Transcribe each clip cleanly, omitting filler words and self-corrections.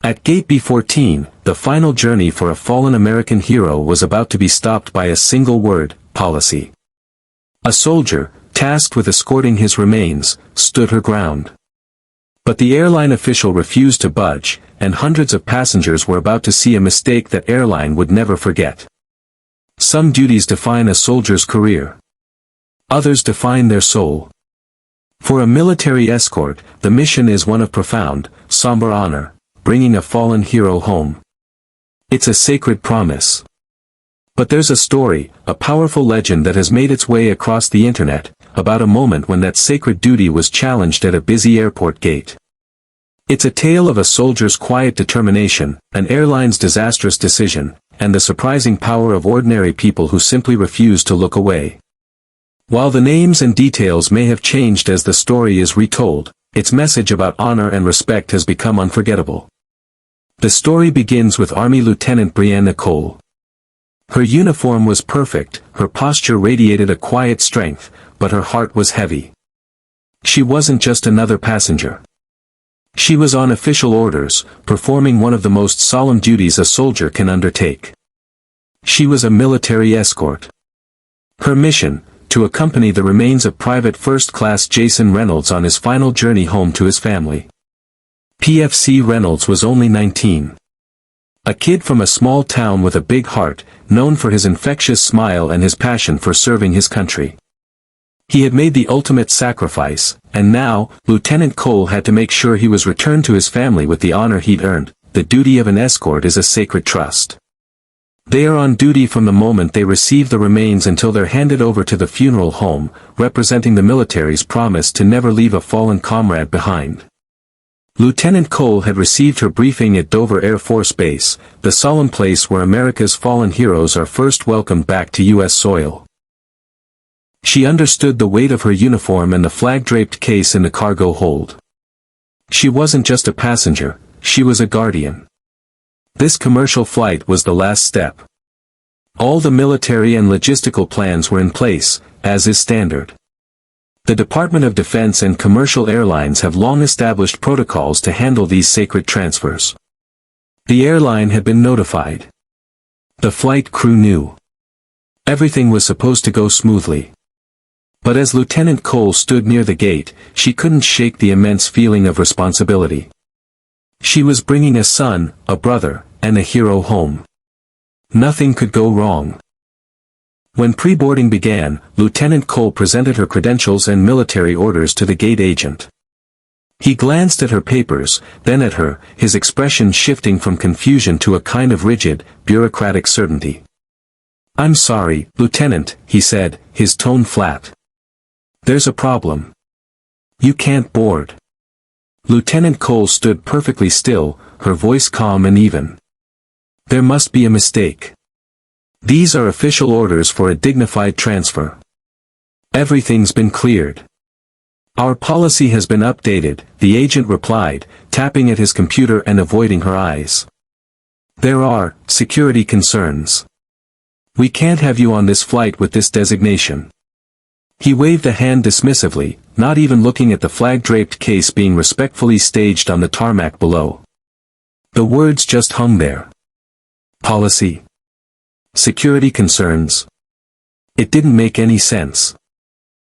At Gate B14, the final journey for a fallen American hero was about to be stopped by a single word: policy. A soldier, tasked with escorting his remains, stood her ground. But the airline official refused to budge, and hundreds of passengers were about to see a mistake that Airline would never forget. Some duties define a soldier's career. Others define their soul. For a military escort, the mission is one of profound, somber honor, bringing a fallen hero home. It's a sacred promise. But there's a story, a powerful legend that has made its way across the internet, about a moment when that sacred duty was challenged at a busy airport gate. It's a tale of a soldier's quiet determination, an airline's disastrous decision, and the surprising power of ordinary people who simply refuse to look away. While the names and details may have changed as the story is retold, its message about honor and respect has become unforgettable. The story begins with Army Lieutenant Brianne Nicole. Her uniform was perfect, her posture radiated a quiet strength, but her heart was heavy. She wasn't just another passenger. She was on official orders, performing one of the most solemn duties a soldier can undertake. She was a military escort. Her mission, to accompany the remains of Private First Class Jason Reynolds on his final journey home to his family. PFC Reynolds was only 19. A kid from a small town with a big heart, known for his infectious smile and his passion for serving his country. He had made the ultimate sacrifice, and now, Lieutenant Cole had to make sure he was returned to his family with the honor he'd earned. The duty of an escort is a sacred trust. They are on duty from the moment they receive the remains until they're handed over to the funeral home, representing the military's promise to never leave a fallen comrade behind. Lieutenant Cole had received her briefing at Dover Air Force Base, the solemn place where America's fallen heroes are first welcomed back to U.S. soil. She understood the weight of her uniform and the flag-draped case in the cargo hold. She wasn't just a passenger, she was a guardian. This commercial flight was the last step. All the military and logistical plans were in place, as is standard. The Department of Defense and commercial airlines have long established protocols to handle these sacred transfers. The airline had been notified. The flight crew knew. Everything was supposed to go smoothly. But as Lieutenant Cole stood near the gate, she couldn't shake the immense feeling of responsibility. She was bringing a son, a brother, and a hero home. Nothing could go wrong. When pre-boarding began, Lieutenant Cole presented her credentials and military orders to the gate agent. He glanced at her papers, then at her, his expression shifting from confusion to a kind of rigid, bureaucratic certainty. "I'm sorry, Lieutenant," he said, his tone flat. "There's a problem. You can't board." Lieutenant Cole stood perfectly still, her voice calm and even. "There must be a mistake. These are official orders for a dignified transfer. Everything's been cleared." "Our policy has been updated," the agent replied, tapping at his computer and avoiding her eyes. "There are security concerns. We can't have you on this flight with this designation." He waved a hand dismissively, not even looking at the flag-draped case being respectfully staged on the tarmac below. The words just hung there. Policy. Security concerns. It didn't make any sense.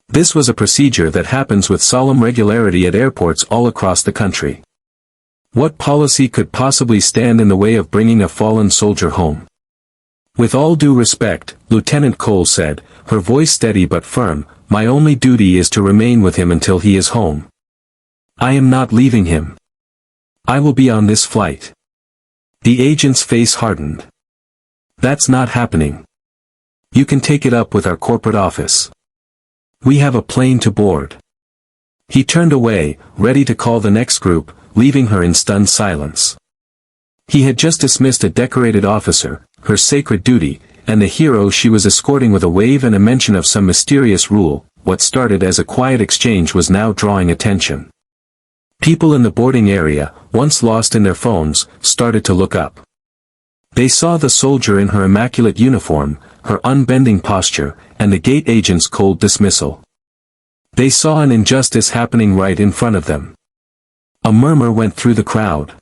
This was a procedure that happens with solemn regularity at airports all across the country. What policy could possibly stand in the way of bringing a fallen soldier home? "With all due respect," Lieutenant Cole said, her voice steady but firm, "my only duty is to remain with him until he is home. I am not leaving him. I will be on this flight." The agent's face hardened. "That's not happening. You can take it up with our corporate office. We have a plane to board." He turned away, ready to call the next group, leaving her in stunned silence. He had just dismissed a decorated officer, her sacred duty, and the hero she was escorting with a wave and a mention of some mysterious rule. What started as a quiet exchange was now drawing attention. People in the boarding area, once lost in their phones, started to look up. They saw the soldier in her immaculate uniform, her unbending posture, and the gate agent's cold dismissal. They saw an injustice happening right in front of them. A murmur went through the crowd.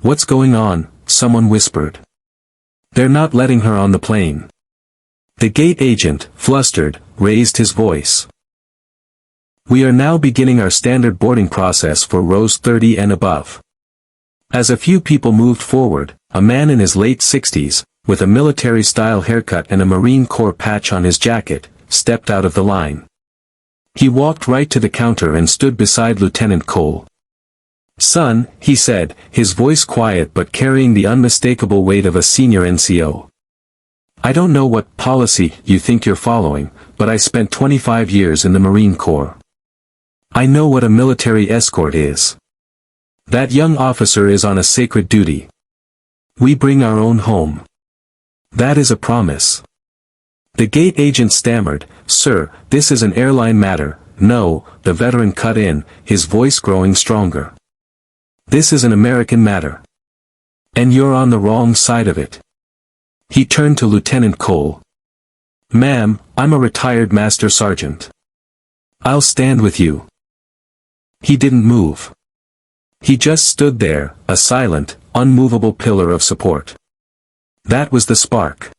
"What's going on?" someone whispered. "They're not letting her on the plane." The gate agent, flustered, raised his voice. "We are now beginning our standard boarding process for rows 30 and above." As a few people moved forward, a man in his late 60s, with a military-style haircut and a Marine Corps patch on his jacket, stepped out of the line. He walked right to the counter and stood beside Lieutenant Cole. "Son," he said, his voice quiet but carrying the unmistakable weight of a senior NCO. "I don't know what policy you think you're following, but I spent 25 years in the Marine Corps. I know what a military escort is. That young officer is on a sacred duty. We bring our own home. That is a promise." The gate agent stammered, "Sir, this is an airline matter." "No," the veteran cut in, his voice growing stronger. "This is an American matter. And you're on the wrong side of it." He turned to Lieutenant Cole. "Ma'am, I'm a retired master sergeant. I'll stand with you." He didn't move. He just stood there, a silent, unmovable pillar of support. That was the spark.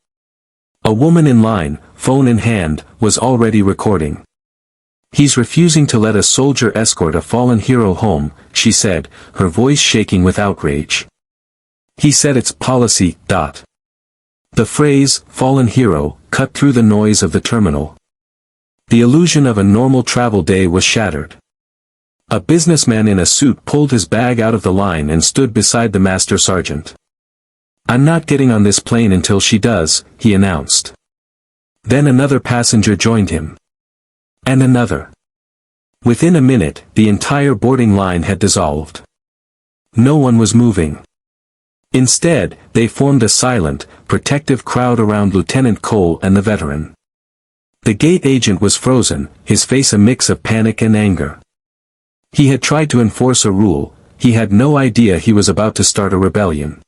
A woman in line, phone in hand, was already recording. "He's refusing to let a soldier escort a fallen hero home," she said, her voice shaking with outrage. "He said it's policy." The phrase, fallen hero, cut through the noise of the terminal. The illusion of a normal travel day was shattered. A businessman in a suit pulled his bag out of the line and stood beside the master sergeant. "I'm not getting on this plane until she does," he announced. Then another passenger joined him. And another. Within a minute, the entire boarding line had dissolved. No one was moving. Instead, they formed a silent, protective crowd around Lieutenant Cole and the veteran. The gate agent was frozen, his face a mix of panic and anger. He had tried to enforce a rule, he had no idea he was about to start a rebellion.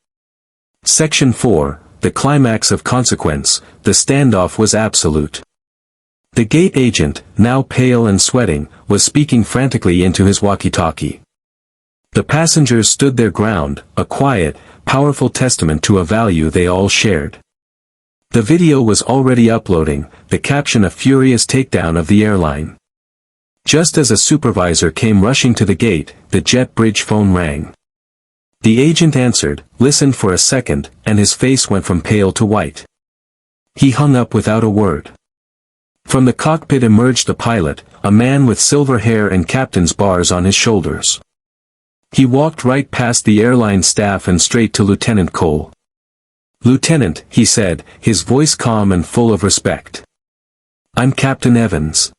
Section 4, the climax of consequence, the standoff was absolute. The gate agent, now pale and sweating, was speaking frantically into his walkie-talkie. The passengers stood their ground, a quiet, powerful testament to a value they all shared. The video was already uploading, the caption a furious takedown of the airline. Just as a supervisor came rushing to the gate, the jet bridge phone rang. The agent answered, listened for a second, and his face went from pale to white. He hung up without a word. From the cockpit emerged the pilot, a man with silver hair and captain's bars on his shoulders. He walked right past the airline staff and straight to Lieutenant Cole. "Lieutenant," he said, his voice calm and full of respect. "I'm Captain Evans.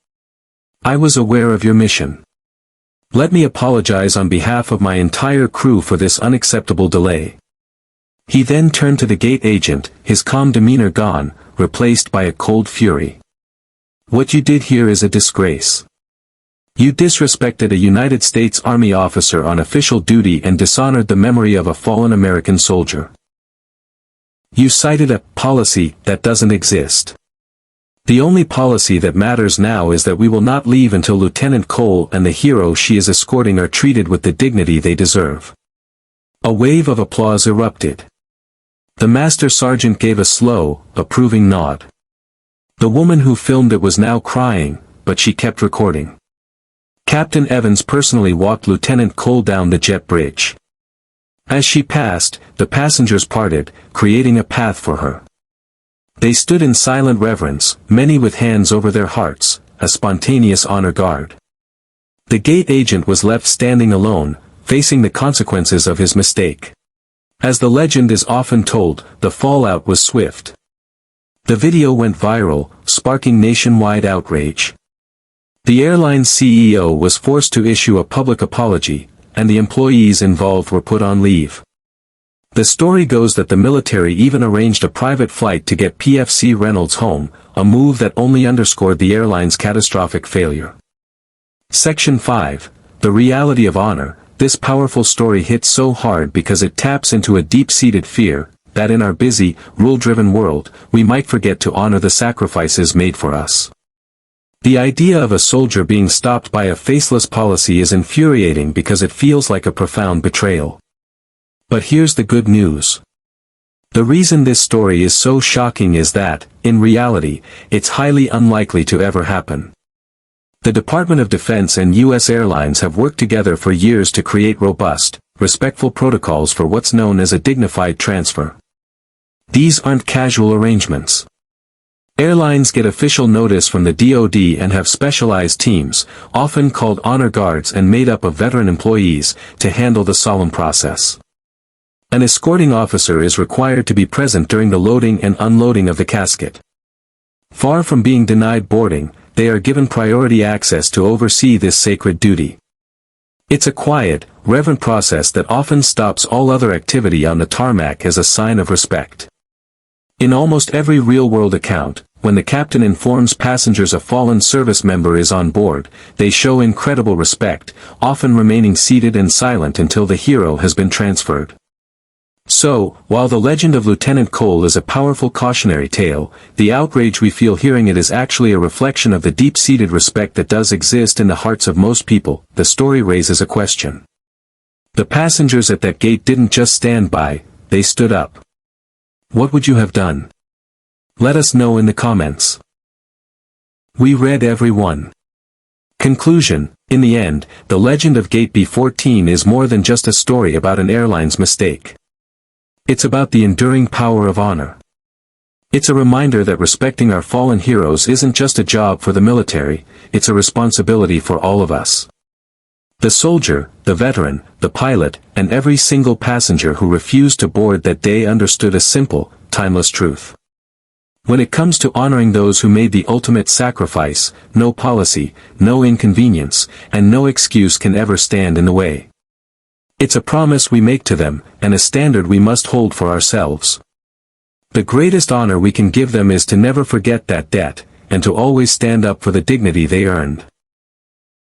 I was aware of your mission. Let me apologize on behalf of my entire crew for this unacceptable delay." He then turned to the gate agent, his calm demeanor gone, replaced by a cold fury. "What you did here is a disgrace. You disrespected a United States Army officer on official duty and dishonored the memory of a fallen American soldier. You cited a policy that doesn't exist. The only policy that matters now is that we will not leave until Lieutenant Cole and the hero she is escorting are treated with the dignity they deserve." A wave of applause erupted. The master sergeant gave a slow, approving nod. The woman who filmed it was now crying, but she kept recording. Captain Evans personally walked Lieutenant Cole down the jet bridge. As she passed, the passengers parted, creating a path for her. They stood in silent reverence, many with hands over their hearts, a spontaneous honor guard. The gate agent was left standing alone, facing the consequences of his mistake. As the legend is often told, the fallout was swift. The video went viral, sparking nationwide outrage. The airline's CEO was forced to issue a public apology, and the employees involved were put on leave. The story goes that the military even arranged a private flight to get PFC Reynolds home, a move that only underscored the airline's catastrophic failure. Section 5, the reality of honor. This powerful story hits so hard because it taps into a deep-seated fear, that in our busy, rule-driven world, we might forget to honor the sacrifices made for us. The idea of a soldier being stopped by a faceless policy is infuriating because it feels like a profound betrayal. But here's the good news. The reason this story is so shocking is that, in reality, it's highly unlikely to ever happen. The Department of Defense and U.S. Airlines have worked together for years to create robust, respectful protocols for what's known as a dignified transfer. These aren't casual arrangements. Airlines get official notice from the DoD and have specialized teams, often called honor guards and made up of veteran employees, to handle the solemn process. An escorting officer is required to be present during the loading and unloading of the casket. Far from being denied boarding, they are given priority access to oversee this sacred duty. It's a quiet, reverent process that often stops all other activity on the tarmac as a sign of respect. In almost every real-world account, when the captain informs passengers a fallen service member is on board, they show incredible respect, often remaining seated and silent until the hero has been transferred. So, while the legend of Lieutenant Cole is a powerful cautionary tale, the outrage we feel hearing it is actually a reflection of the deep-seated respect that does exist in the hearts of most people. The story raises a question. The passengers at that gate didn't just stand by, they stood up. What would you have done? Let us know in the comments. We read every one. Conclusion: in the end, the legend of Gate B14 is more than just a story about an airline's mistake. It's about the enduring power of honor. It's a reminder that respecting our fallen heroes isn't just a job for the military, it's a responsibility for all of us. The soldier, the veteran, the pilot, and every single passenger who refused to board that day understood a simple, timeless truth. When it comes to honoring those who made the ultimate sacrifice, no policy, no inconvenience, and no excuse can ever stand in the way. It's a promise we make to them, and a standard we must hold for ourselves. The greatest honor we can give them is to never forget that debt, and to always stand up for the dignity they earned.